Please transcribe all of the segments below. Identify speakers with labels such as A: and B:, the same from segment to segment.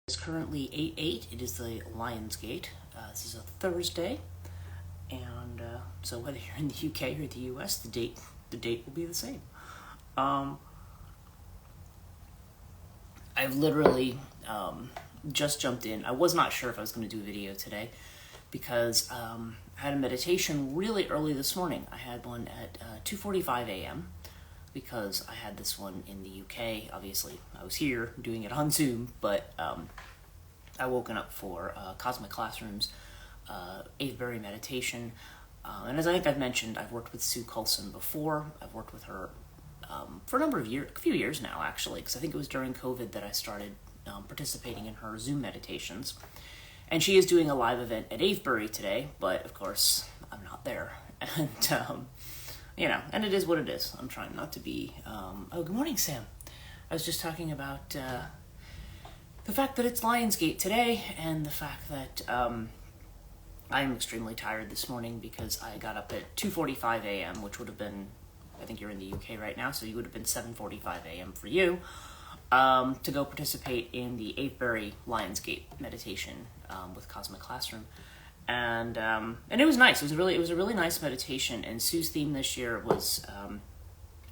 A: It's currently 8/8. It is the Lionsgate. This is a Thursday, and so whether you're in the UK or the US, the date will be the same. Um, I've literally just jumped in. I was not sure if I was going to do a video today because I had a meditation really early this morning. I had one at 2:45 a.m. because I had this one in the UK. Obviously, I was here doing it on Zoom, but I woken up for Cosmic Classroom's Avebury meditation. And as I think I've mentioned, I've worked with Sue Coulson before. I've worked with her for a few years now, actually, because I think it was during COVID that I started participating in her Zoom meditations. And she is doing a live event at Avebury today, but of course, I'm not there. And, and it is what it is. I'm trying not to be... Oh, good morning, Sam. I was just talking about the fact that it's Lionsgate today, and the fact that I am extremely tired this morning because I got up at 2:45 a.m., which would have been, I think you're in the UK right now, so you would have been 7:45 a.m. for you, to go participate in the Avebury Lionsgate meditation with Cosmic Classroom. And it was nice. It was a really nice meditation. And Sue's theme this year was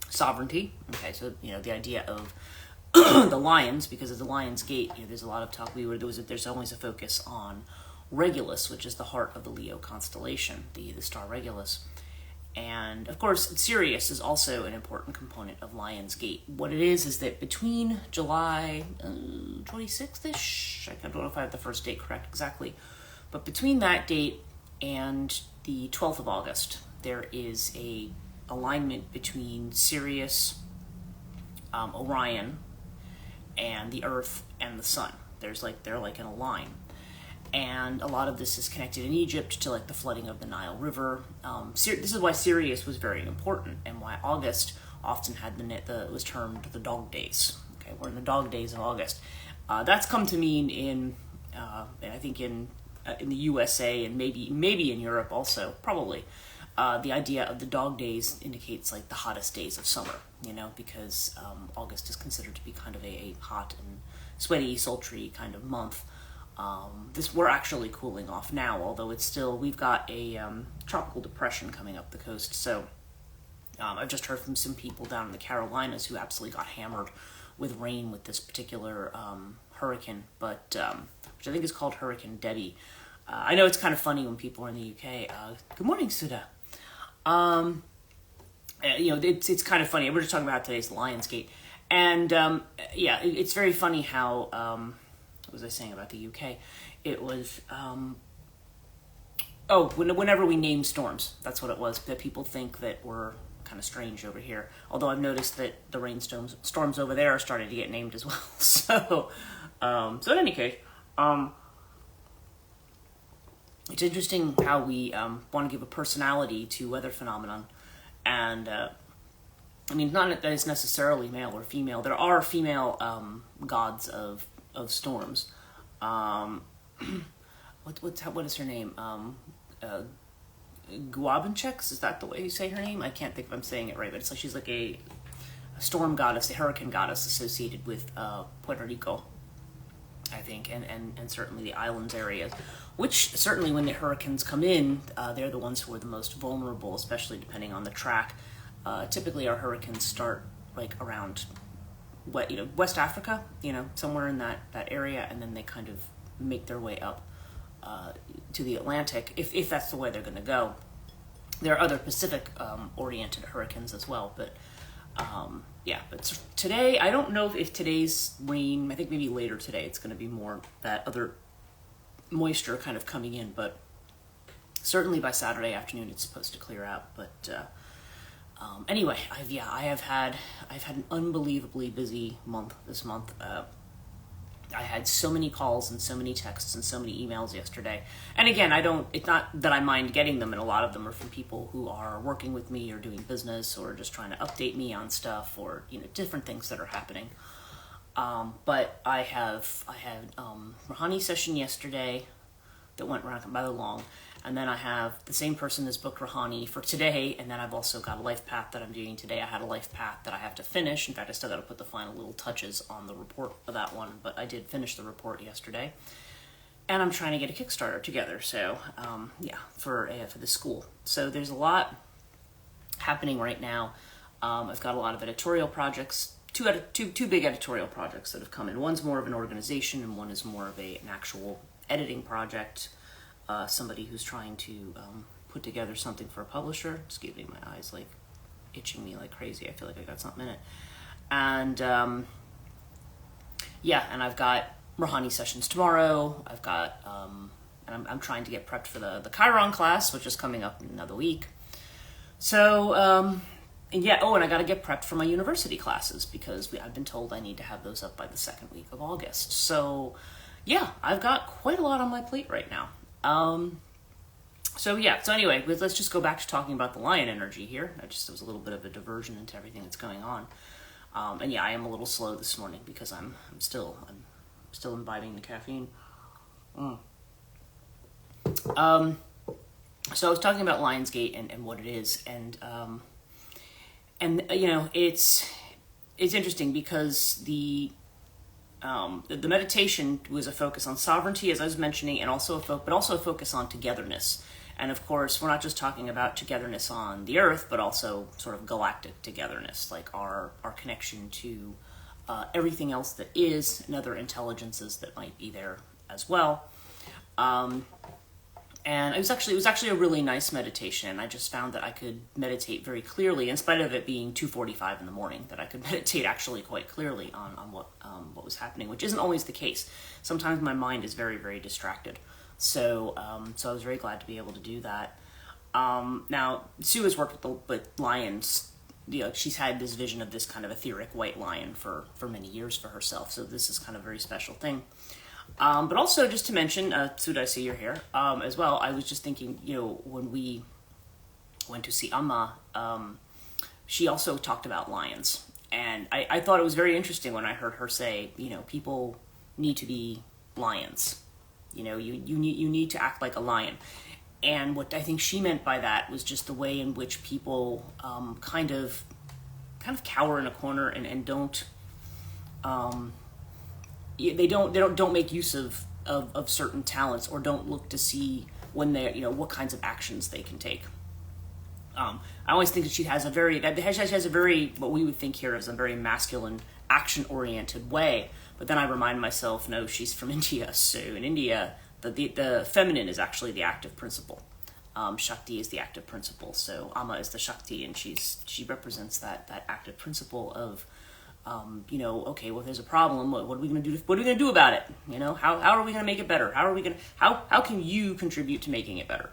A: sovereignty. Okay, so the idea of the lions, because of the Lion's Gate, there's a lot of talk. There's always a focus on Regulus, which is the heart of the Leo constellation, the star Regulus. And of course, Sirius is also an important component of Lion's Gate. What it is that between July 26th-ish, I don't know if I have the first date correct exactly, but between that date and the 12th of August, there is a alignment between Sirius, Orion, and the Earth and the Sun. They're like in a line. And a lot of this is connected in Egypt to the flooding of the Nile River. This is why Sirius was very important, and why August often had was termed the dog days. Okay, we're in the dog days of August. That's come to mean I think in the USA and maybe in Europe also, probably. The idea of the dog days indicates the hottest days of summer, because August is considered to be kind of a hot and sweaty, sultry kind of month. We're actually cooling off now, although we've got a tropical depression coming up the coast. So I've just heard from some people down in the Carolinas who absolutely got hammered with rain with this particular hurricane, but which I think is called Hurricane Debbie. I know it's kind of funny when people are in the UK. Good morning, Sudha. It's kind of funny. We're just talking about today's Lionsgate, and it's very funny how what was I saying about the UK? It was whenever we name storms, that's what it was. That people think that we're kind of strange over here. Although I've noticed that the storms over there are starting to get named as well. So in any case, it's interesting how we want to give a personality to weather phenomenon. And not that it's necessarily male or female. There are female gods of storms. What is her name? Guabencheks? Is that the way you say her name? I can't think if I'm saying it right, but it's she's like a storm goddess, a hurricane goddess associated with Puerto Rico, I think, and certainly the islands areas, which certainly when the hurricanes come in, they're the ones who are the most vulnerable, especially depending on the track. Typically our hurricanes start around West Africa, somewhere in that area, and then they kind of make their way up to the Atlantic, if that's the way they're going to go. There are other Pacific oriented hurricanes as well, but but today, I don't know if today's rain, I think maybe later today, it's going to be more that other moisture kind of coming in, but certainly by Saturday afternoon it's supposed to clear out. But anyway, I've had an unbelievably busy month this month. I had so many calls and so many texts and so many emails yesterday. And again, it's not that I mind getting them, and a lot of them are from people who are working with me or doing business or just trying to update me on stuff or, different things that are happening. But I had Rahani session yesterday. that went rather long. And then I have the same person has booked Rouhani for today, and then I've also got a life path that I'm doing today. I had a life path that I have to finish. In fact, I still got to put the final little touches on the report for that one, but I did finish the report yesterday. And I'm trying to get a Kickstarter together, so yeah, for the school. So there's a lot happening right now. I've got a lot of editorial projects, two big editorial projects that have come in. One's more of an organization, and one is more of an actual editing project. Somebody who's trying to put together something for a publisher. Excuse me, my eyes like itching me like crazy. I feel like I got something in it. And yeah, and I've got Rouhani sessions tomorrow. I've got, and I'm trying to get prepped for the Chiron class, which is coming up in another week. So, and yeah, and I got to get prepped for my university classes because I've been told I need to have those up by the second week of August. So yeah, I've got quite a lot on my plate right now. So yeah, so anyway, let's just go back to talking about the lion energy here. It was a little bit of a diversion into everything that's going on. And yeah, I am a little slow this morning because I'm still imbibing the caffeine. So I was talking about Lionsgate and what it is, and you know, it's interesting because the meditation was a focus on sovereignty, as I was mentioning, and also but also a focus on togetherness. And of course, we're not just talking about togetherness on the earth, but also sort of galactic togetherness, like our connection to everything else that is, and other intelligences that might be there as well. And it was actually a really nice meditation. And I just found that I could meditate very clearly, in spite of it being 2:45 in the morning, that I could meditate actually quite clearly on what was happening, which isn't always the case. Sometimes my mind is very, very distracted. So I was very glad to be able to do that. Now, Sue has worked with lions. You know, she's had this vision of this kind of etheric white lion for many years for herself. So this is kind of a very special thing. But also, just to mention, Sue, I see you're here as well. I was just thinking, you know, when we went to see Amma, she also talked about lions. And I thought it was very interesting when I heard her say, you know, people need to be lions. You know, you need to act like a lion. And what I think she meant by that was just the way in which people kind of cower in a corner and don't they don't make use of certain talents, or don't look to see when they're, you know, what kinds of actions they can take. I always think that she has a very what we would think here as a very masculine, action oriented way. But then I remind myself, no, she's from India. So in India, the feminine is actually the active principle. Shakti is the active principle. So Amma is the Shakti, and she represents that active principle of, you know, okay, well, there's a problem. What are we going to do? What are we going to do about it? You know, how are we going to make it better? How can you contribute to making it better?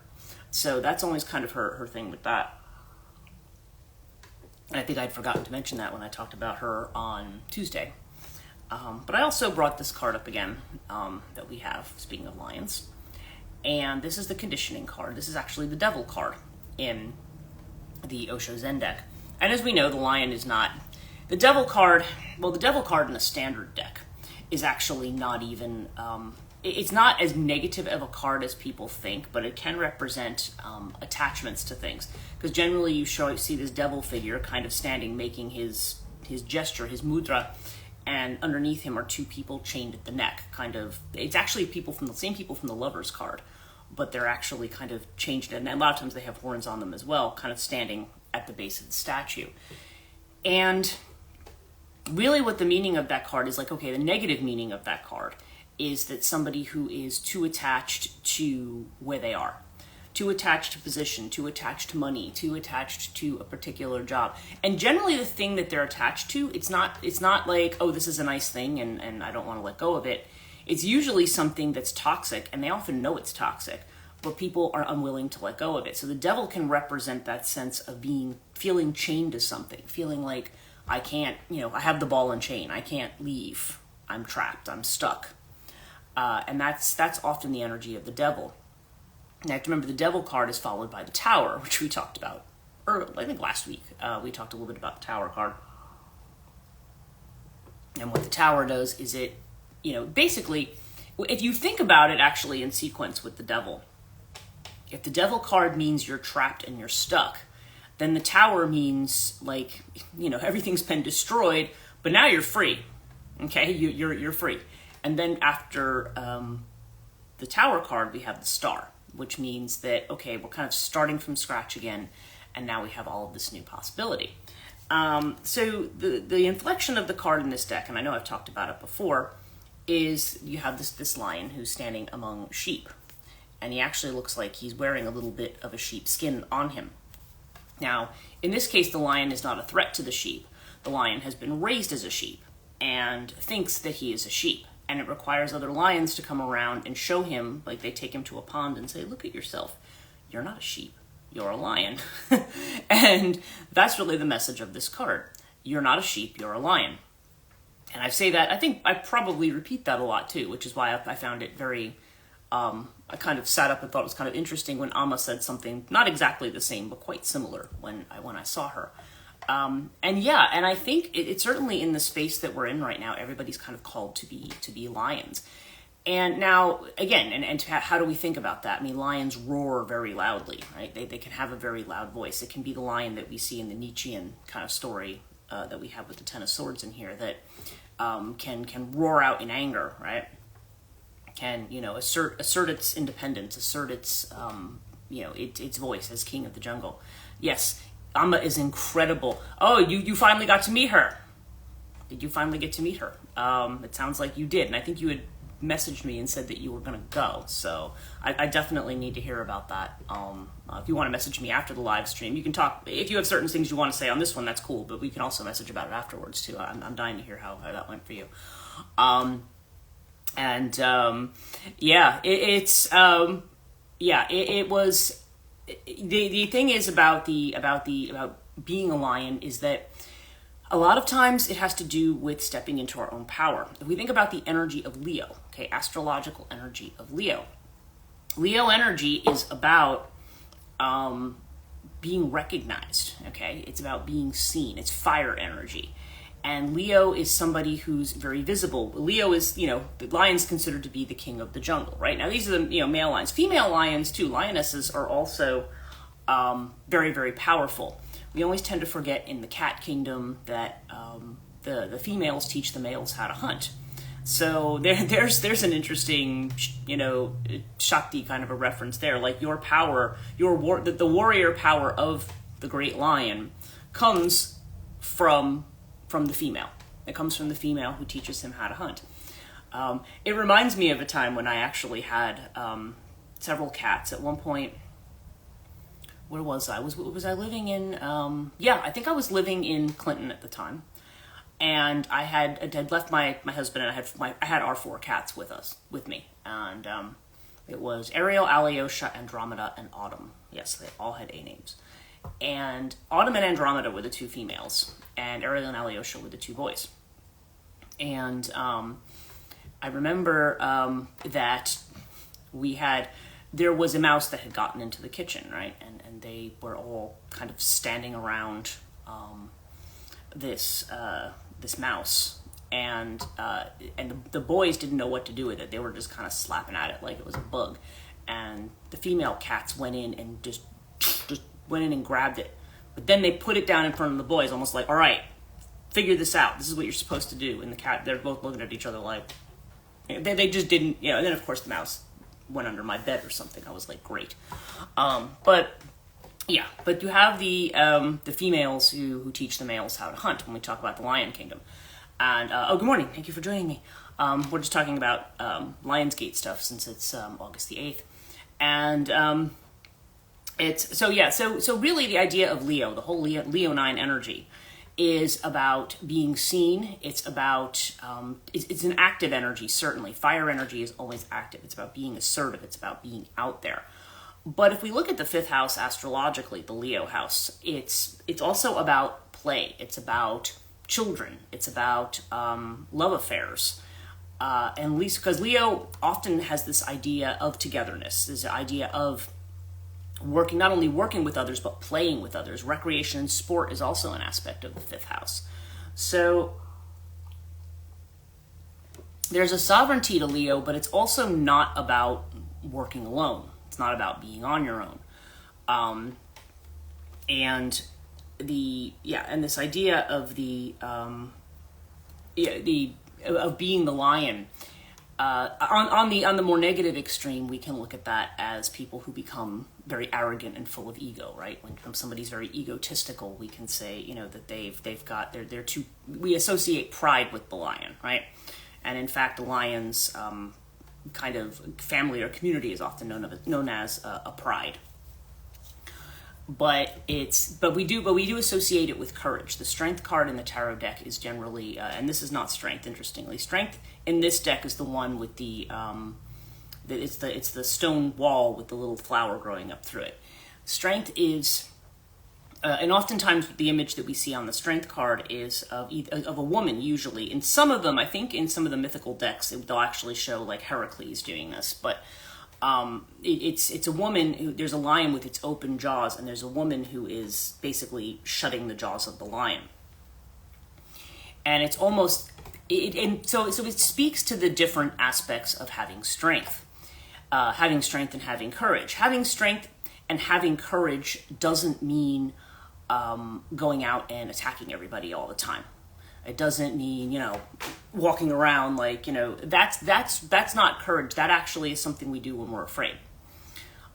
A: So that's always kind of her thing with that. And I think I'd forgotten to mention that when I talked about her on Tuesday. But I also brought this card up again that we have, speaking of lions. And this is the conditioning card. This is actually the devil card in the Osho Zen deck. And as we know, the lion is not... The devil card in a standard deck is actually not even... it's not as negative of a card as people think, but it can represent attachments to things. Because generally you see this devil figure kind of standing, making his gesture, his mudra, and underneath him are two people chained at the neck. Kind of, it's actually the same people from the Lover's card, but they're actually kind of changed, and a lot of times they have horns on them as well, kind of standing at the base of the statue. And really what the meaning of that card is, like, okay, the negative meaning of that card is that somebody who is too attached to where they are, too attached to position, too attached to money, too attached to a particular job. And generally the thing that they're attached to, it's not like, oh, this is a nice thing and I don't want to let go of it. It's usually something that's toxic, and they often know it's toxic, but people are unwilling to let go of it. So the devil can represent that sense of feeling chained to something, feeling like, I can't, you know, I have the ball and chain, I can't leave, I'm trapped, I'm stuck. And that's often the energy of the devil. Now, you have to remember, the devil card is followed by the tower, which we talked about earlier, I think last week. We talked a little bit about the tower card. And what the tower does is it, you know, basically, if you think about it actually in sequence with the devil, if the devil card means you're trapped and you're stuck, then the tower means, like, you know, everything's been destroyed, but now you're free. Okay, you're free. And then after the tower card, we have the star, which means that, okay, we're kind of starting from scratch again, and now we have all of this new possibility. So the inflection of the card in this deck, and I know I've talked about it before, is you have this lion who's standing among sheep. And he actually looks like he's wearing a little bit of a sheep skin on him. Now, in this case, the lion is not a threat to the sheep. The lion has been raised as a sheep and thinks that he is a sheep. And it requires other lions to come around and show him, like they take him to a pond and say, look at yourself. You're not a sheep. You're a lion. And that's really the message of this card. You're not a sheep. You're a lion. And I say that, I think I probably repeat that a lot too, which is why I found it very... I kind of sat up and thought it was kind of interesting when Amma said something not exactly the same, but quite similar when I saw her. And I think it's certainly in the space that we're in right now, everybody's kind of called to be lions. And now, again, how do we think about that? I mean, lions roar very loudly, right? They can have a very loud voice. It can be the lion that we see in the Nietzschean kind of story that we have with the Ten of Swords in here that can roar out in anger, right? Can, you know, assert its independence, assert its, its voice as king of the jungle. Yes, Amma is incredible. Oh, you finally got to meet her. Did you finally get to meet her? It sounds like you did, and I think you had messaged me and said that you were going to go, so I definitely need to hear about that. If you want to message me after the live stream, you can talk. If you have certain things you want to say on this one, that's cool, but we can also message about it afterwards, too. I'm dying to hear how that went for you. It was, the thing is about being a lion is that a lot of times it has to do with stepping into our own power. If we think about the energy of Leo, okay, astrological energy of Leo energy is about, being recognized, okay? It's about being seen. It's fire energy. And Leo is somebody who's very visible. Leo is, the lion's considered to be the king of the jungle, right? Now, these are the, male lions. Female lions, too, lionesses are also very, very powerful. We always tend to forget in the cat kingdom that the females teach the males how to hunt. So there's an interesting, Shakti kind of a reference there. Like your power, the warrior power of the great lion comes from the female. It comes from the female who teaches him how to hunt. It reminds me of a time when I actually had several cats. At one point, where was I? Was I living in? I think I was living in Clinton at the time, and I had left my husband, and I had our 4 cats with me, and it was Ariel, Alyosha, Andromeda, and Autumn. Yes, they all had A names. And Autumn and Andromeda were the 2 females, and Ariel and Alyosha were the 2 boys. And I remember that there was a mouse that had gotten into the kitchen, right? And they were all kind of standing around this mouse, and the boys didn't know what to do with it. They were just kind of slapping at it like it was a bug. And the female cats went in and just went in and grabbed it. But then they put it down in front of the boys, almost like, all right, figure this out. This is what you're supposed to do. And they're both looking at each other like, they just didn't, and then of course the mouse went under my bed or something. I was like, great. But you have the females who teach the males how to hunt when we talk about the Lion Kingdom. And, good morning. Thank you for joining me. We're just talking about Lionsgate stuff since it's August the 8th. And so really the idea of Leo, the whole Leonine energy, is about being seen. It's about, it's an active energy, certainly. Fire energy is always active. It's about being assertive. It's about being out there. But if we look at the 5th house astrologically, the Leo house, it's also about play. It's about children. It's about love affairs. And because Leo often has this idea of togetherness, this idea of not only working with others, but playing with others. Recreation and sport is also an aspect of the 5th house. So there's a sovereignty to Leo, but it's also not about working alone. It's not about being on your own. And this idea of of being the lion. On the more negative extreme, we can look at that as people who become very arrogant and full of ego, right? When somebody's very egotistical, we can say, that they're too. We associate pride with the lion, right? And in fact, the lion's kind of family or community is often known as a pride. But we do associate it with courage. The strength card in the tarot deck is generally, and this is not strength, interestingly. Strength in this deck is the one with it's the stone wall with the little flower growing up through it. Strength is, and oftentimes the image that we see on the strength card is of a woman, usually. In some of them, I think in some of the mythical decks, they'll actually show like Heracles doing this, but it's a woman there's a lion with its open jaws, and there's a woman who is basically shutting the jaws of the lion. And it's almost, so it speaks to the different aspects of having strength and having courage. Having strength and having courage doesn't mean going out and attacking everybody all the time. It doesn't mean, walking around like, that's not courage. That actually is something we do when we're afraid.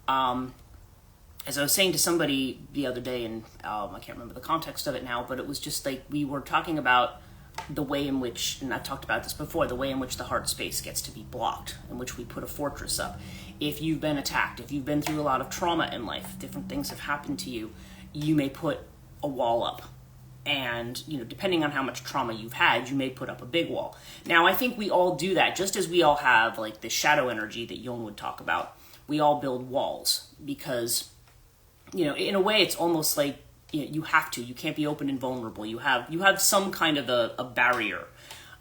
A: As I was saying to somebody the other day, and I can't remember the context of it now, but it was just like we were talking about the way in which, and I've talked about this before, the way in which the heart space gets to be blocked, in which we put a fortress up. If you've been attacked, if you've been through a lot of trauma in life, different things have happened to you, you may put a wall up. And, depending on how much trauma you've had, you may put up a big wall. Now, I think we all do that, just as we all have, like, the shadow energy that Jung would talk about. We all build walls because, in a way, it's almost like you have to. You can't be open and vulnerable. You have some kind of a barrier.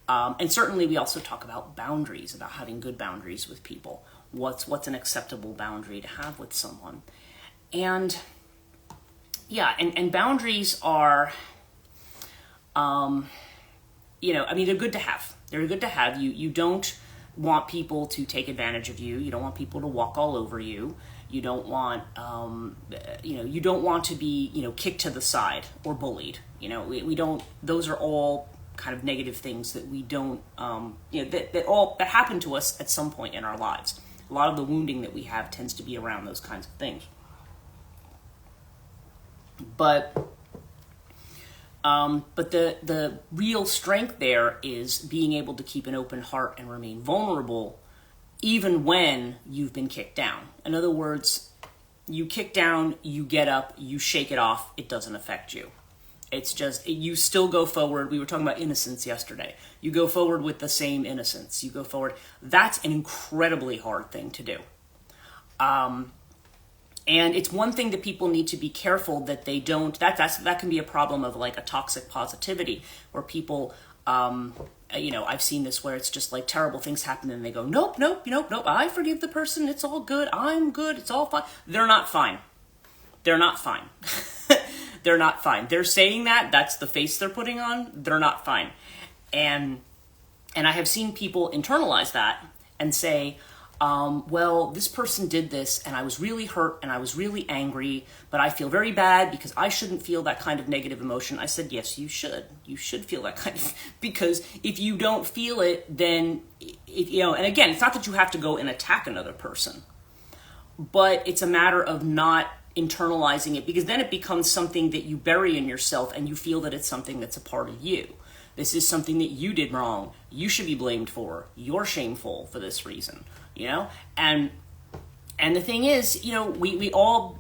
A: And certainly we also talk about boundaries, about having good boundaries with people. What's an acceptable boundary to have with someone? And, and boundaries are... they're good to have. They're good to have. You don't want people to take advantage of you. You don't want people to walk all over you. You don't want, you don't want to be, kicked to the side or bullied. We don't, those are all kind of negative things that we don't, that happen to us at some point in our lives. A lot of the wounding that we have tends to be around those kinds of things. But the real strength there is being able to keep an open heart and remain vulnerable even when you've been kicked down. In other words, you kick down, you get up, you shake it off, it doesn't affect you. It's just, you still go forward. We were talking about innocence yesterday. You go forward with the same innocence. You go forward. That's an incredibly hard thing to do. And it's one thing that people need to be careful that they don't, that can be a problem of like a toxic positivity where people, I've seen this where it's just like terrible things happen and they go, nope, I forgive the person. It's all good. I'm good. It's all fine. They're not fine. They're not fine. They're not fine. They're saying that. That's the face they're putting on. They're not fine. And I have seen people internalize that and say, well, this person did this and I was really hurt and I was really angry, but I feel very bad because I shouldn't feel that kind of negative emotion. I said, yes, you should. You should feel that kind of, because if you don't feel it, then, and again, it's not that you have to go and attack another person, but it's a matter of not internalizing it, because then it becomes something that you bury in yourself and you feel that it's something that's a part of you. This is something that you did wrong. You should be blamed for. You're shameful for this reason, And the thing is, people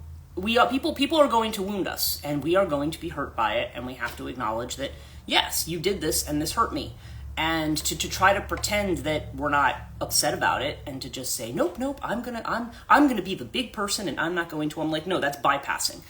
A: are going to wound us and we are going to be hurt by it. And we have to acknowledge that, yes, you did this and this hurt me. And to try to pretend that we're not upset about it and to just say, nope, I'm gonna be the big person and I'm not going to. I'm like, no, that's bypassing.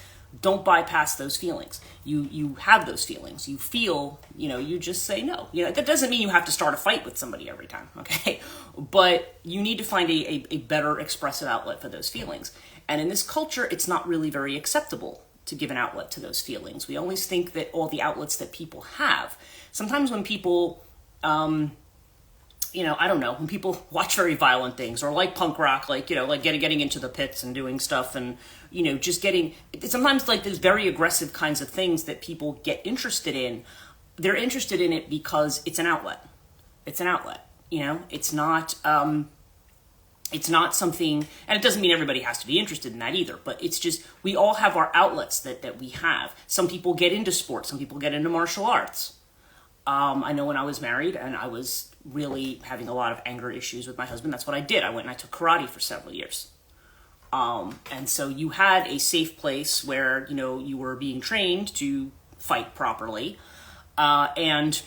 A: Don't bypass those feelings. You have those feelings. You feel, you just say no. That doesn't mean you have to start a fight with somebody every time, okay? But you need to find a better expressive outlet for those feelings. And in this culture, it's not really very acceptable to give an outlet to those feelings. We always think that all the outlets that people have, sometimes when people I don't know, when people watch very violent things or like punk rock, like, like getting into the pits and doing stuff and, just getting, sometimes like there's very aggressive kinds of things that people get interested in. They're interested in it because it's an outlet. It's an outlet, it's not something, and it doesn't mean everybody has to be interested in that either, but it's just, we all have our outlets that we have. Some people get into sports, some people get into martial arts. I know when I was married and I was really having a lot of anger issues with my husband, that's what I did. I went and I took karate for several years. And so you had a safe place where, you were being trained to fight properly, and,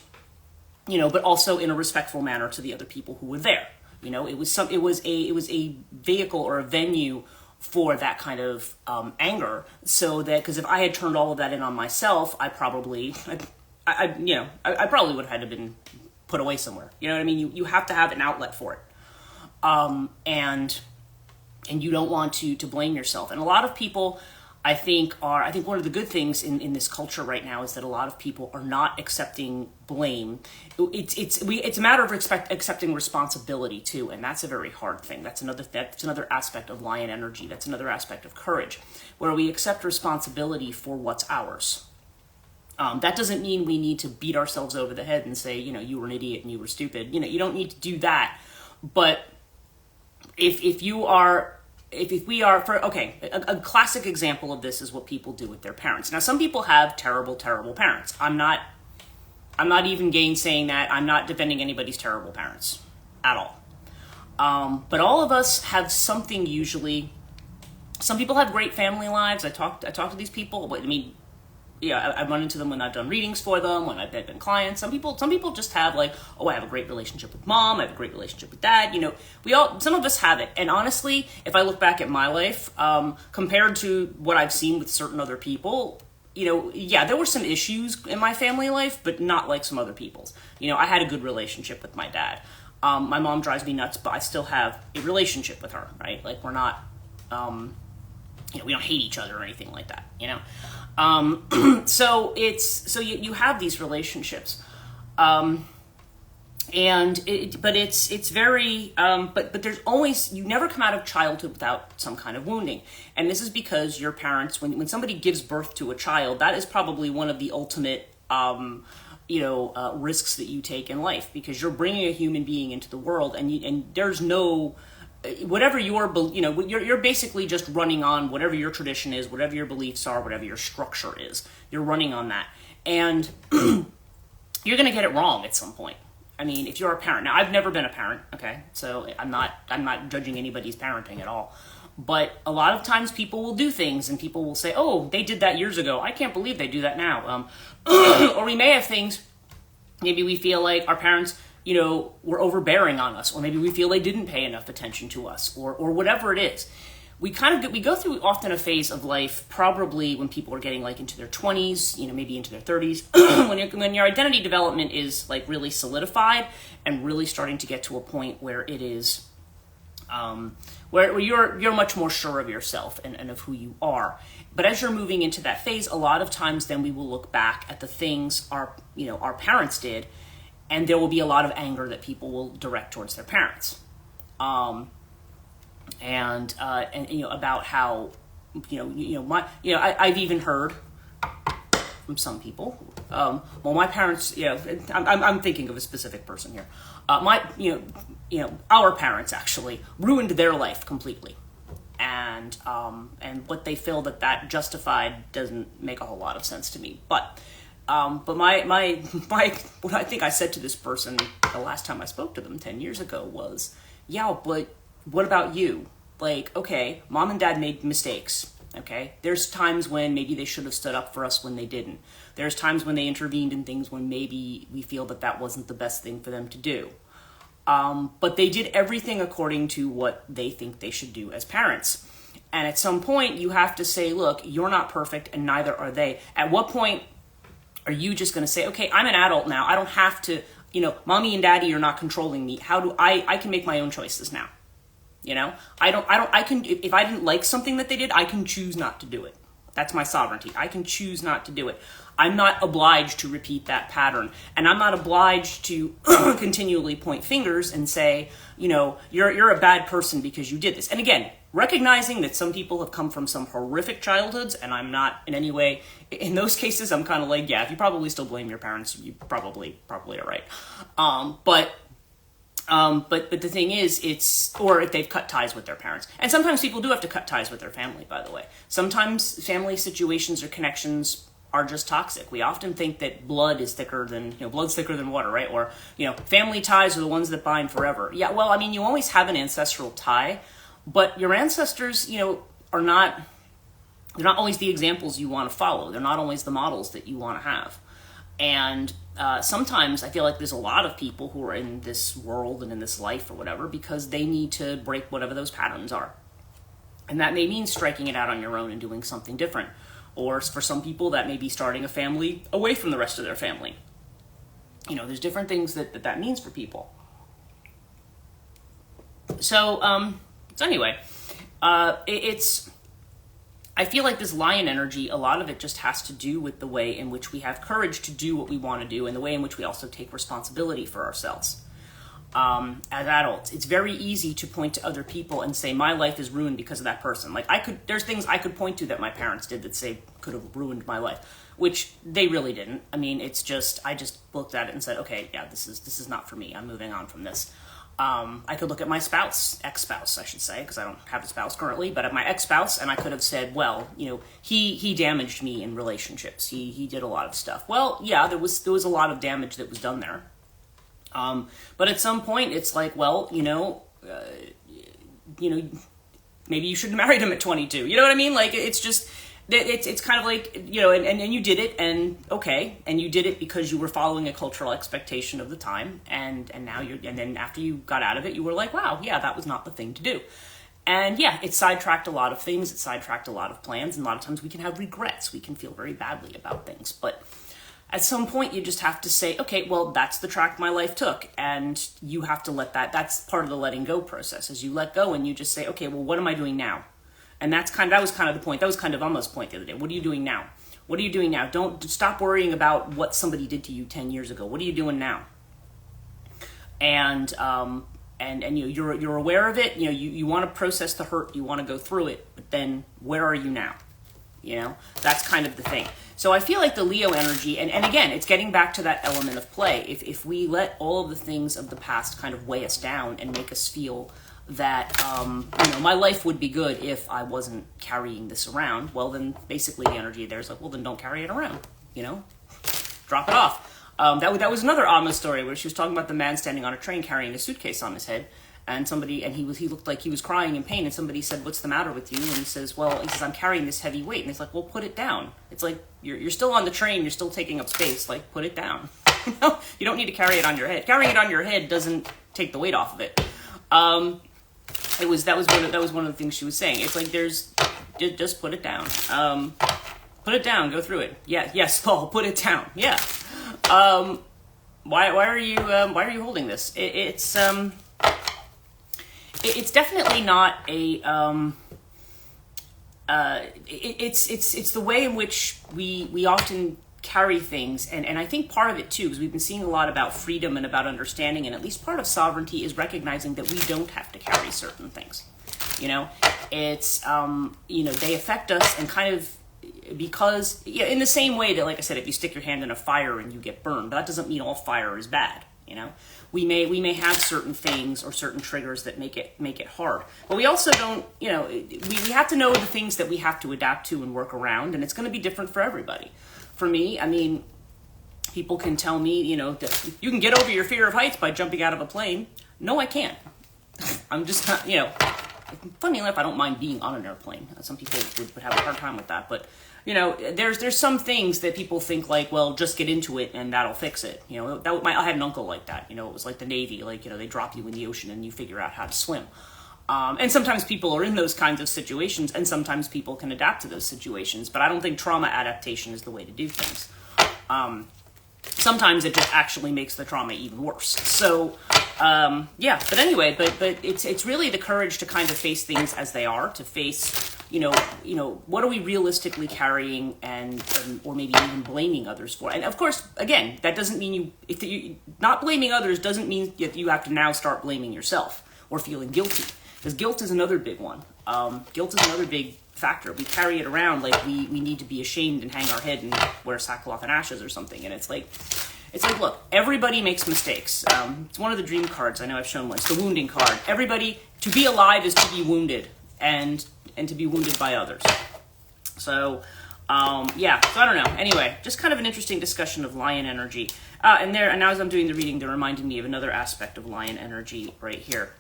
A: but also in a respectful manner to the other people who were there. It was a vehicle or a venue for that kind of anger. So that, because if I had turned all of that in on myself, I probably would have had to been put away somewhere. You know what I mean? You have to have an outlet for it, and you don't want to blame yourself. And a lot of people, I think one of the good things in this culture right now is that a lot of people are not accepting blame. It's a matter of accepting responsibility too, and that's a very hard thing. That's another aspect of lion energy. That's another aspect of courage, where we accept responsibility for what's ours. That doesn't mean we need to beat ourselves over the head and say, you were an idiot and you were stupid. You don't need to do that. But if we are, a classic example of this is what people do with their parents. Now, some people have terrible, terrible parents. I'm not even gainsaying that. I'm not defending anybody's terrible parents at all. But all of us have something usually. Some people have great family lives. I talk to these people, but I've run into them when I've done readings for them, when I've been clients. Some people just have I have a great relationship with mom, I have a great relationship with dad. Some of us have it. And honestly, if I look back at my life, compared to what I've seen with certain other people, there were some issues in my family life, but not like some other people's. I had a good relationship with my dad. My mom drives me nuts, but I still have a relationship with her, right? Like, we're not, we don't hate each other or anything like that, So you have these relationships, but there's always, you never come out of childhood without some kind of wounding. And this is because your parents, when somebody gives birth to a child, that is probably one of the ultimate, risks that you take in life, because you're bringing a human being into the world, and there's no, whatever you're basically just running on whatever your tradition is, whatever your beliefs are, whatever your structure is. You're running on that, and you're going to get it wrong at some point. I mean, if you're a parent, now I've never been a parent, okay, so I'm not judging anybody's parenting at all. But a lot of times people will do things, and people will say, "Oh, they did that years ago. I can't believe they do that now." Or we may have things. Maybe we feel like our parents, were overbearing on us, or maybe we feel they didn't pay enough attention to us, or whatever it is. We go through often a phase of life, probably when people are getting into their 20s, maybe into their 30s, when your identity development is really solidified and really starting to get to a point where it is, where you're much more sure of yourself and of who you are. But as you're moving into that phase, a lot of times then we will look back at the things our parents did, and there will be a lot of anger that people will direct towards their parents, and about how I've even heard from some people. My parents, I'm thinking of a specific person here. Our parents actually ruined their life completely, and what they feel that justified doesn't make a whole lot of sense to me, but. But my what I think I said to this person the last time I spoke to them 10 years ago was, yeah, but what about you? Okay, mom and dad made mistakes. Okay, there's times when maybe they should have stood up for us when they didn't. There's times when they intervened in things when maybe we feel that wasn't the best thing for them to do. But they did everything according to what they think they should do as parents. And at some point you have to say, look, you're not perfect and neither are they. At what point are you just going to say, okay, I'm an adult now. I don't have to, mommy and daddy are not controlling me. How do I can make my own choices now. I can, if I didn't like something that they did, I can choose not to do it. That's my sovereignty. I can choose not to do it. I'm not obliged to repeat that pattern. And I'm not obliged to continually point fingers and say, you know, you're a bad person because you did this. And again, recognizing that some people have come from some horrific childhoods, and I'm not in any way, in those cases, I'm kind of like, yeah, if you probably still blame your parents, you probably are right. But the thing is, or if they've cut ties with their parents. And sometimes people do have to cut ties with their family, by the way. Sometimes family situations or connections are just toxic. We often think that blood's thicker than water, right? Or, you know, family ties are the ones that bind forever. Yeah, well, I mean, you always have an ancestral tie, but your ancestors, you know, they're not always the examples you want to follow. They're not always the models that you want to have. And sometimes I feel like there's a lot of people who are in this world and in this life or whatever because they need to break whatever those patterns are. And that may mean striking it out on your own and doing something different. Or for some people, that may be starting a family away from the rest of their family. You know, there's different things that means for people. So anyway, I feel like this lion energy, a lot of it just has to do with the way in which we have courage to do what we want to do and the way in which we also take responsibility for ourselves. As adults, it's very easy to point to other people and say, my life is ruined because of that person. Like there's things I could point to that my parents did that say could have ruined my life, which they really didn't. I mean, I just looked at it and said, okay, yeah, this is not for me. I'm moving on from this. I could look at my ex-spouse, I should say, because I don't have a spouse currently, but at my ex-spouse, and I could have said, well, you know, he damaged me in relationships. He did a lot of stuff. Well, yeah, there was a lot of damage that was done there. But at some point, it's like, well, you know, maybe you should have married him at 22. You know what I mean? Like, it's just, it's kind of like, you know, and you did it, and okay, and you did it because you were following a cultural expectation of the time, and now and then after you got out of it, you were like, wow, yeah, that was not the thing to do. And yeah, it sidetracked a lot of things, it sidetracked a lot of plans, and a lot of times we can have regrets, we can feel very badly about things, but at some point, you just have to say, okay, well, that's the track my life took, and you have to let that's part of the letting go process, as you let go and you just say, okay, well, what am I doing now? And that was kind of the point. That was kind of Alma's point the other day. What are you doing now? What are you doing now? Don't stop worrying about what somebody did to you 10 years ago. What are you doing now? And you're aware of it. You know, you want to process the hurt. You want to go through it. But then where are you now? You know, that's kind of the thing. So I feel like the Leo energy, and again, it's getting back to that element of play. If we let all of the things of the past kind of weigh us down and make us feel that, you know, my life would be good if I wasn't carrying this around, well, then basically the energy there is like, well, then don't carry it around, you know? Drop it off. That was another Alma story where she was talking about the man standing on a train carrying a suitcase on his head, and he looked like he was crying in pain, and somebody said, what's the matter with you? And he says, I'm carrying this heavy weight. And it's like, well, put it down. It's like, you're still on the train, you're still taking up space, like, put it down. You don't need to carry it on your head. Carrying it on your head doesn't take the weight off of it. That was one of the things she was saying. It's like, just put it down. Put it down, go through it. Yeah, yes, Paul, put it down. Yeah. Why are you holding this? It's definitely not a, it's the way in which we often carry things, and I think part of it too, because we've been seeing a lot about freedom and about understanding, and at least part of sovereignty is recognizing that we don't have to carry certain things. You know, it's, they affect us, and kind of, because, in the same way that, like I said, if you stick your hand in a fire and you get burned, that doesn't mean all fire is bad, you know? We may have certain things or certain triggers that make it hard. But we also don't, we have to know the things that we have to adapt to and work around, and it's going to be different for everybody. For me, I mean, people can tell me, that you can get over your fear of heights by jumping out of a plane. No, I can't. I'm just not, funny enough, I don't mind being on an airplane. Some people would have a hard time with that, but there's some things that people think like, well, just get into it and that'll fix it. I had an uncle like that. It was like the Navy, like, they drop you in the ocean and you figure out how to swim. And sometimes people are in those kinds of situations, and sometimes people can adapt to those situations, but I don't think trauma adaptation is the way to do things. Sometimes it just actually makes the trauma even worse. So, Yeah, but anyway, but it's really the courage to kind of face things as they are, to face, what are we realistically carrying, and or maybe even blaming others for. And of course, again, that doesn't mean not blaming others doesn't mean that you have to now start blaming yourself or feeling guilty, because guilt is another big one. Guilt is another big factor. We carry it around like we need to be ashamed and hang our head and wear sackcloth and ashes or something. And it's like, look, everybody makes mistakes. It's one of the dream cards. I know I've shown one. It's the wounding card. Everybody, to be alive is to be wounded, and to be wounded by others. So, yeah, so I don't know. Anyway, just kind of an interesting discussion of lion energy. And now as I'm doing the reading, they're reminding me of another aspect of lion energy right here.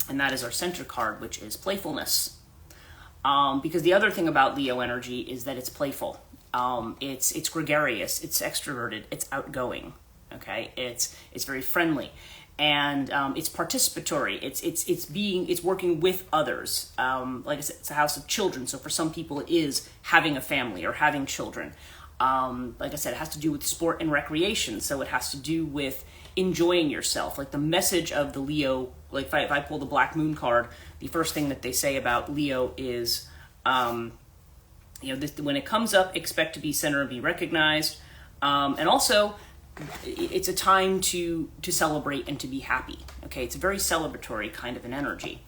A: And that is our center card, which is playfulness. Because the other thing about Leo energy is that it's playful. It's gregarious, it's extroverted, it's outgoing. Okay, it's very friendly, and it's participatory. It's working with others. Like I said, it's a house of children. So for some people, it is having a family or having children. Like I said, it has to do with sport and recreation. So it has to do with enjoying yourself. Like the message of the Leo, like if I pull the Black Moon card, the first thing that they say about Leo is, when it comes up, expect to be centered and be recognized. And also, it's a time to celebrate and to be happy. Okay, it's a very celebratory kind of an energy.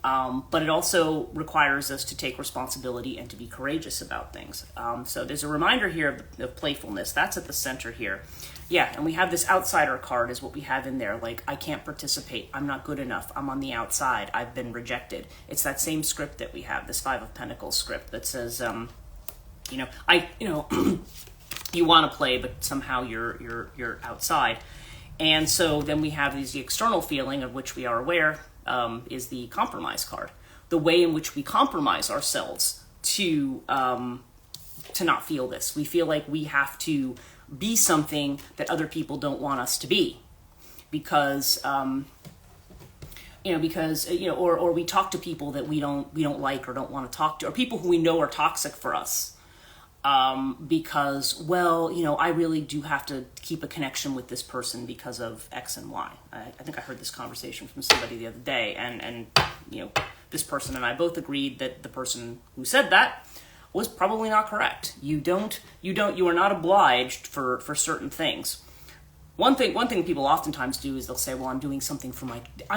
A: But it also requires us to take responsibility and to be courageous about things. So there's a reminder here of playfulness. That's at the center here. Yeah, and we have this outsider card is what we have in there. Like, I can't participate. I'm not good enough. I'm on the outside. I've been rejected. It's that same script that we have, this Five of Pentacles script that says, you want to play, but somehow you're outside. And so then we have the external feeling of which we are aware, is the compromise card. The way in which we compromise ourselves to not feel this. We feel like we have to be something that other people don't want us to be, because or we talk to people that we don't like or don't want to talk to, or people who we know are toxic for us. Because, I really do have to keep a connection with this person because of X and Y. I think I heard this conversation from somebody the other day, and this person and I both agreed that the person who said that was probably not correct. You are not obliged for certain things. One thing people oftentimes do is they'll say, well, I'm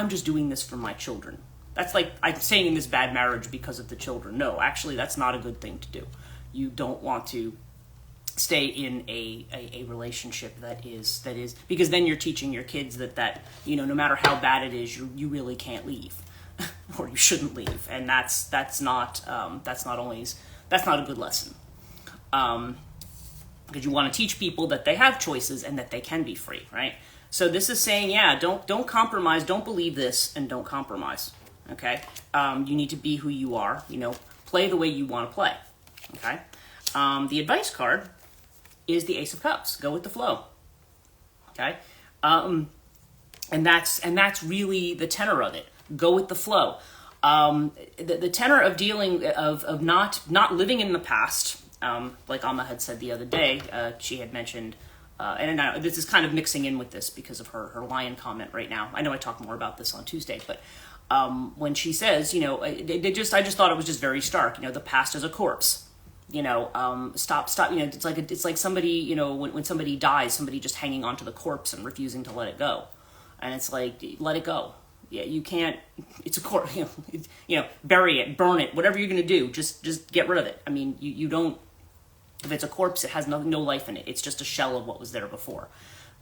A: just doing this for my children. That's like, I'm staying in this bad marriage because of the children. No, actually, that's not a good thing to do. You don't want to stay in a relationship that is, because then you're teaching your kids that no matter how bad it is, you really can't leave, or you shouldn't leave, and that's not a good lesson. Because you want to teach people that they have choices and that they can be free, right? So this is saying, don't compromise, don't believe this, and don't compromise. Okay, you need to be who you are. Play the way you want to play. Okay, the advice card is the Ace of Cups. Go with the flow. Okay, and that's really the tenor of it. Go with the flow. The tenor of dealing of not living in the past. Like Amma had said the other day, she had mentioned, and this is kind of mixing in with this because of her lion comment right now. I know I talk more about this on Tuesday, but when she says, I just thought it was just very stark. The past is a corpse. Stop. It's like somebody, when somebody dies, somebody just hanging onto the corpse and refusing to let it go, and it's like, let it go. Yeah, you can't. It's a corpse. Bury it, burn it, whatever you're gonna do. Just get rid of it. I mean, you don't. If it's a corpse, it has no life in it. It's just a shell of what was there before.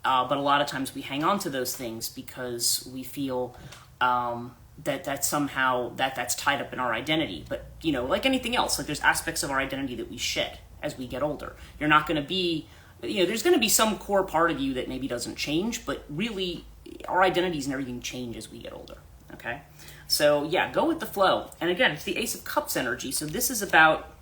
A: But a lot of times we hang on to those things because we feel that somehow that's tied up in our identity. But like anything else, like there's aspects of our identity that we shed as we get older. You're not going to be. There's going to be some core part of you that maybe doesn't change, but really, our identities and everything change as we get older. Okay, so go with the flow. And again, it's the Ace of Cups energy. So this is about,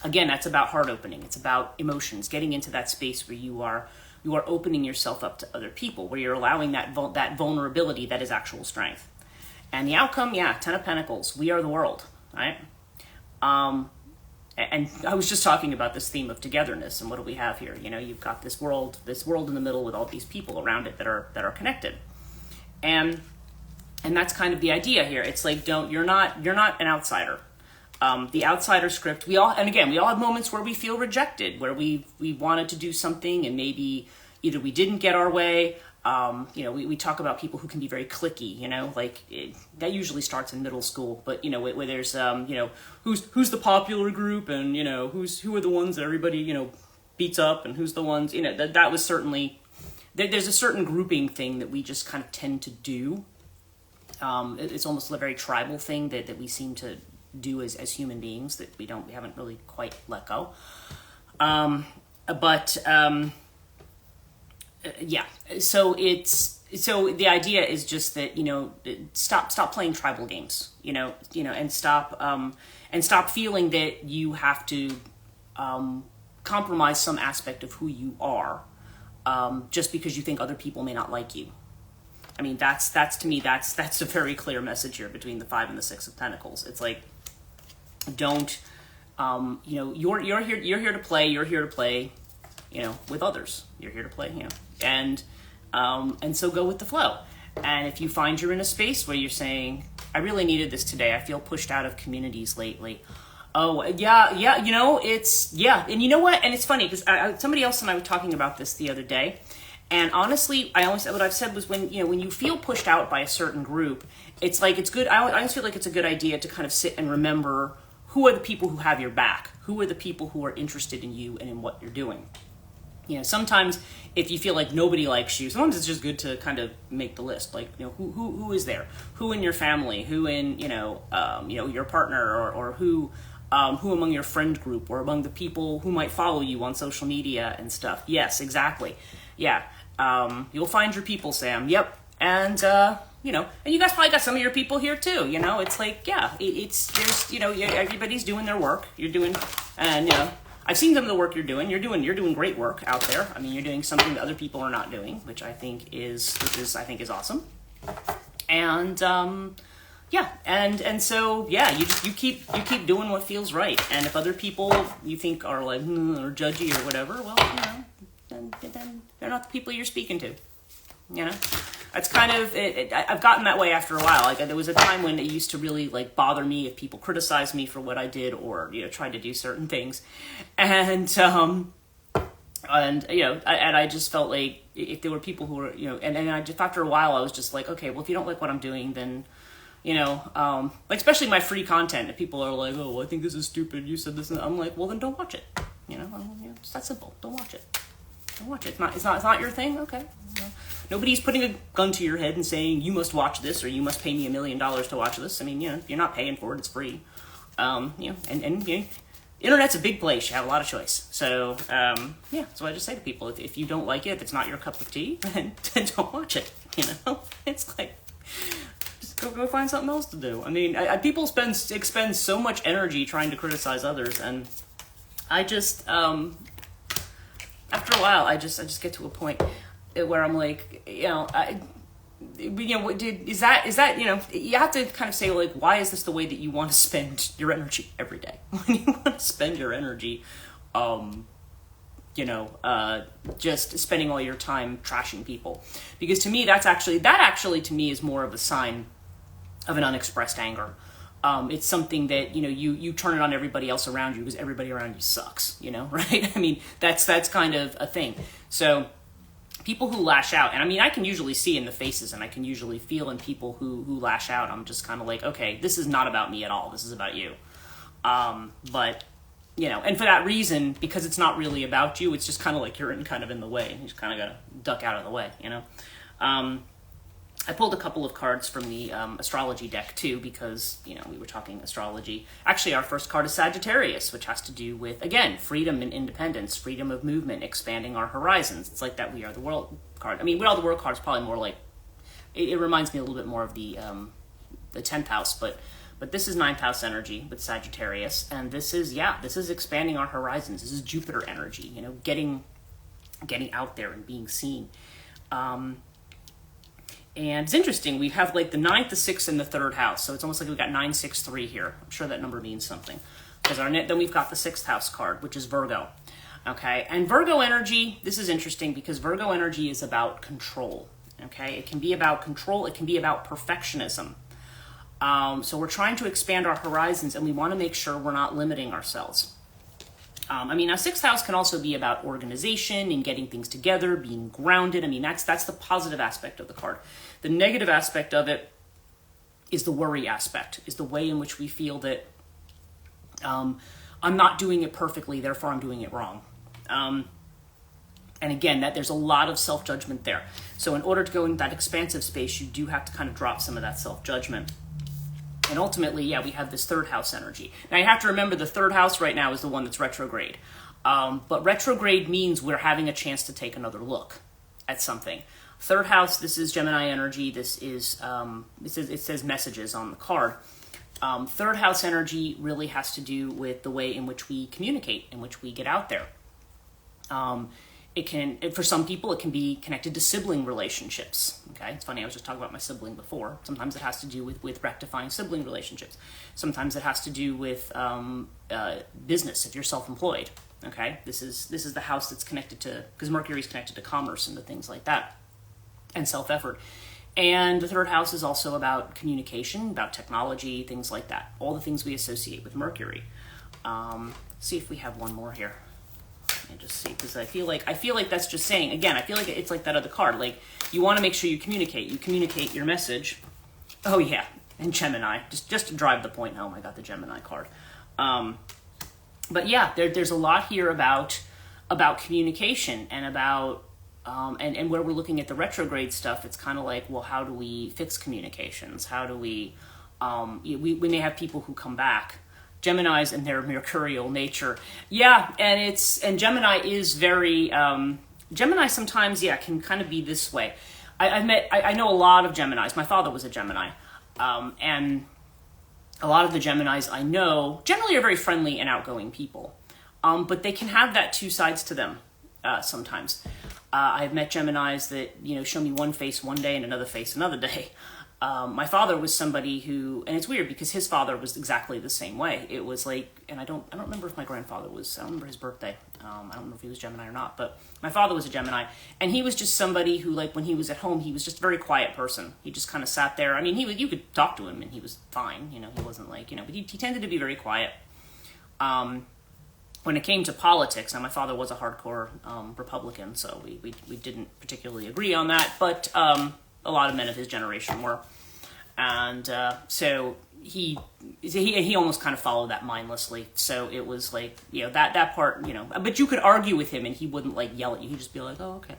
A: again, that's about heart opening. It's about emotions, getting into that space where you are opening yourself up to other people, where you're allowing that vulnerability that is actual strength. And the outcome, Ten of Pentacles. We are the world, right? And I was just talking about this theme of togetherness, and what do we have here? You've got this world in the middle with all these people around it that are connected. And that's kind of the idea here. It's like, you're not an outsider. The outsider script, we all have moments where we feel rejected, where we wanted to do something and maybe either we didn't get our way. We talk about people who can be very cliquey, that usually starts in middle school, but where there's who's the popular group, and who are the ones that everybody beats up, and who's the ones that was certainly there's a certain grouping thing that we just kind of tend to do. It's almost a very tribal thing that we seem to do as human beings that we haven't really quite let go. So the idea is just that, stop playing tribal games, and stop feeling that you have to, compromise some aspect of who you are, just because you think other people may not like you. I mean, that's to me, that's a very clear message here between the 5 and the 6 of Pentacles. It's like, don't, you're here to play. You're here to play, with others. You're here to play, and so go with the flow. And if you find you're in a space where you're saying, I really needed this today. I feel pushed out of communities lately. Oh, yeah. And you know what? And it's funny because somebody else and I were talking about this the other day. And honestly, what I've said was when you feel pushed out by a certain group, it's like, it's good. I always feel like it's a good idea to kind of sit and remember who are the people who have your back, who are the people who are interested in you and in what you're doing. Sometimes if you feel like nobody likes you, sometimes it's just good to kind of make the list. Like, who is there? Who in your family? Who in, your partner, or who among your friend group, or among the people who might follow you on social media and stuff. Yes, exactly. Yeah. You'll find your people, Sam. Yep. And, and you guys probably got some of your people here too. It's like, yeah, everybody's doing their work. You're doing, and, I've seen some of the work you're doing. You're doing great work out there. I mean, you're doing something that other people are not doing, which I think is awesome. And, and so, yeah, you keep doing what feels right. And if other people you think are like, or judgy or whatever, well, then they're not the people you're speaking to. That's kind of it. I've gotten that way after a while. Like, there was a time when it used to really bother me if people criticized me for what I did, or tried to do certain things, and I just felt like if there were people who were and I just, after a while, I was just like, okay, well, if you don't like what I'm doing, then especially my free content, if people are like, oh, I think this is stupid, you said this, and I'm like, well, then don't watch it. It's that simple. Don't watch it. Don't watch it. It's not your thing. Okay. Nobody's putting a gun to your head and saying you must watch this or you must pay me $1 million to watch this. I mean, you're not paying for it; it's free. Internet's a big place. You have a lot of choice. So so I just say to people, if you don't like it, if it's not your cup of tea, then don't watch it. It's like, just go find something else to do. I mean, people expend so much energy trying to criticize others, and I just after a while, I just get to a point where I'm like, is that you have to kind of say, like, why is this the way that you want to spend your energy every day? When you want to spend your energy, just spending all your time trashing people, because to me that actually to me is more of a sign of an unexpressed anger. It's something that you turn it on everybody else around you because everybody around you sucks, right? I mean, that's kind of a thing. So people who lash out, and I mean, I can usually see in the faces, and I can usually feel in people who lash out. I'm just kind of like, okay, this is not about me at all. This is about you. But and for that reason, because it's not really about you, it's just kind of like you're kind of in the way. You just kind of got to duck out of the way, I pulled a couple of cards from the astrology deck too, because we were talking astrology. Actually, our first card is Sagittarius, which has to do with, again, freedom and independence, freedom of movement, expanding our horizons. It's like that We Are the World card. I mean, We Are the World card is probably more like, it reminds me a little bit more of the 10th house, but this is 9th house energy with Sagittarius, and this is expanding our horizons. This is Jupiter energy, getting out there and being seen. And it's interesting, we have like the 9th, the 6th, and the 3rd house. So it's almost like we've got 963 here. I'm sure that number means something. Then we've got the 6th house card, which is Virgo. Okay, and Virgo energy, this is interesting because Virgo energy is about control. okay? It can be about control. It can be about perfectionism. So we're trying to expand our horizons, and we want to make sure we're not limiting ourselves. I mean, now 6th house can also be about organization and getting things together, being grounded. I mean, that's the positive aspect of the card. The negative aspect of it is the worry aspect, is the way in which we feel that I'm not doing it perfectly, therefore I'm doing it wrong. And again, that there's a lot of self-judgment there. So in order to go into that expansive space, you do have to kind of drop some of that self-judgment. And ultimately, yeah, we have this 3rd house energy. Now you have to remember the 3rd house right now is the one that's retrograde. But retrograde means we're having a chance to take another look at something. 3rd house, this is Gemini energy. This is, it says messages on the card. 3rd house energy really has to do with the way in which we communicate, in which we get out there. It can, for some people, it can be connected to sibling relationships. Okay, it's funny, I was just talking about my sibling before. Sometimes it has to do with rectifying sibling relationships. Sometimes it has to do with business, if you're self-employed. Okay, this is the house that's connected to, because Mercury is connected to commerce and to things like that, and self-effort. And the 3rd house is also about communication, about technology, things like that. All the things we associate with Mercury. See if we have one more here. And just see, because I feel like that's just saying, again, I feel like it's like that other card. Like, you want to make sure you communicate your message. Oh yeah, and Gemini, just to drive the point home, I got the Gemini card. But yeah, there's a lot here about communication and about and where we're looking at the retrograde stuff. It's kind of like, well, how do we fix communications? How do we may have people who come back, Geminis and their mercurial nature. Yeah, and Gemini is very, Gemini sometimes, yeah, can kind of be this way. I know a lot of Geminis. My father was a Gemini. And a lot of the Geminis I know generally are very friendly and outgoing people. But they can have that two sides to them sometimes. I've met Geminis that, show me one face one day and another face another day. My father was somebody who, and it's weird because his father was exactly the same way. It was like, and I don't remember if my grandfather was, I don't remember his birthday. I don't know if he was Gemini or not, but my father was a Gemini, and he was just somebody who, like, when he was at home, he was just a very quiet person. He just kind of sat there. I mean, you could talk to him and he was fine. He wasn't like, but he tended to be very quiet. When it came to politics, now my father was a hardcore Republican, so we didn't particularly agree on that, but a lot of men of his generation were. And so he almost kind of followed that mindlessly. So it was like, that part, but you could argue with him and he wouldn't like yell at you. He'd just be like, oh, okay.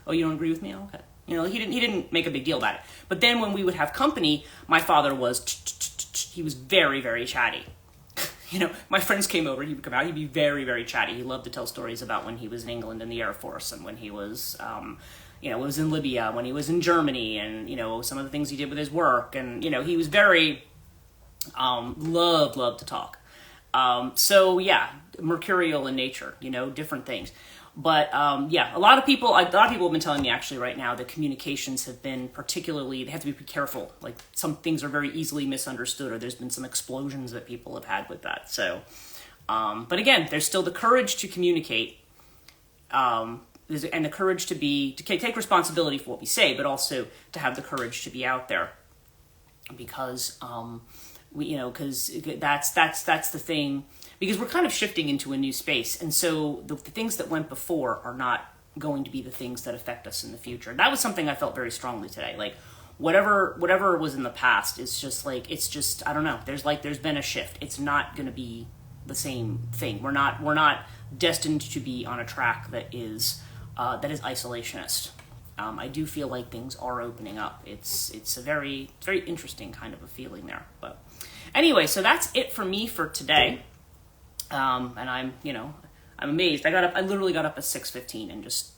A: Oh, you don't agree with me? Oh, okay. He didn't make a big deal about it. But then when we would have company, my father he was very, very chatty. My friends came over, he would come out, he'd be very, very chatty. He loved to tell stories about when he was in England in the Air Force, and when he was, was in Libya, when he was in Germany, and, some of the things he did with his work. And, he was very, loved to talk. So yeah, mercurial in nature, different things. But, a lot of people have been telling me actually right now that communications have been particularly, they have to be careful. Like, some things are very easily misunderstood, or there's been some explosions that people have had with that. So, but again, there's still the courage to communicate, and the courage to take responsibility for what we say, but also to have the courage to be out there, because, because that's the thing. Because we're kind of shifting into a new space. And so the things that went before are not going to be the things that affect us in the future. That was something I felt very strongly today. Like, whatever was in the past is just like, I don't know. There's been a shift. It's not going to be the same thing. We're not destined to be on a track that is isolationist. I do feel like things are opening up. It's a very, very interesting kind of a feeling there. But anyway, so that's it for me for today. And I'm amazed. I literally got up at 6:15 and just,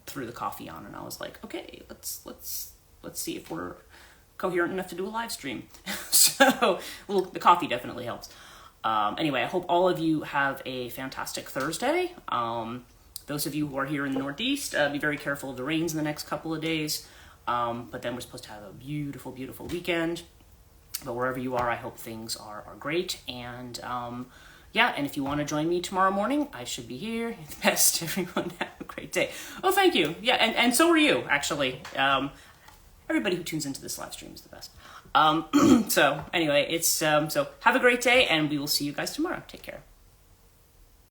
A: threw the coffee on, and I was like, okay, let's see if we're coherent enough to do a live stream. So, the coffee definitely helps. Anyway, I hope all of you have a fantastic Thursday. Those of you who are here in the Northeast, be very careful of the rains in the next couple of days. But then we're supposed to have a beautiful, beautiful weekend. But wherever you are, I hope things are great. And, yeah, and if you want to join me tomorrow morning, I should be here. You're the best. Everyone have a great day. Oh, thank you. Yeah, and so are you, actually. Everybody who tunes into this live stream is the best. So anyway, so have a great day, and we will see you guys tomorrow. Take care.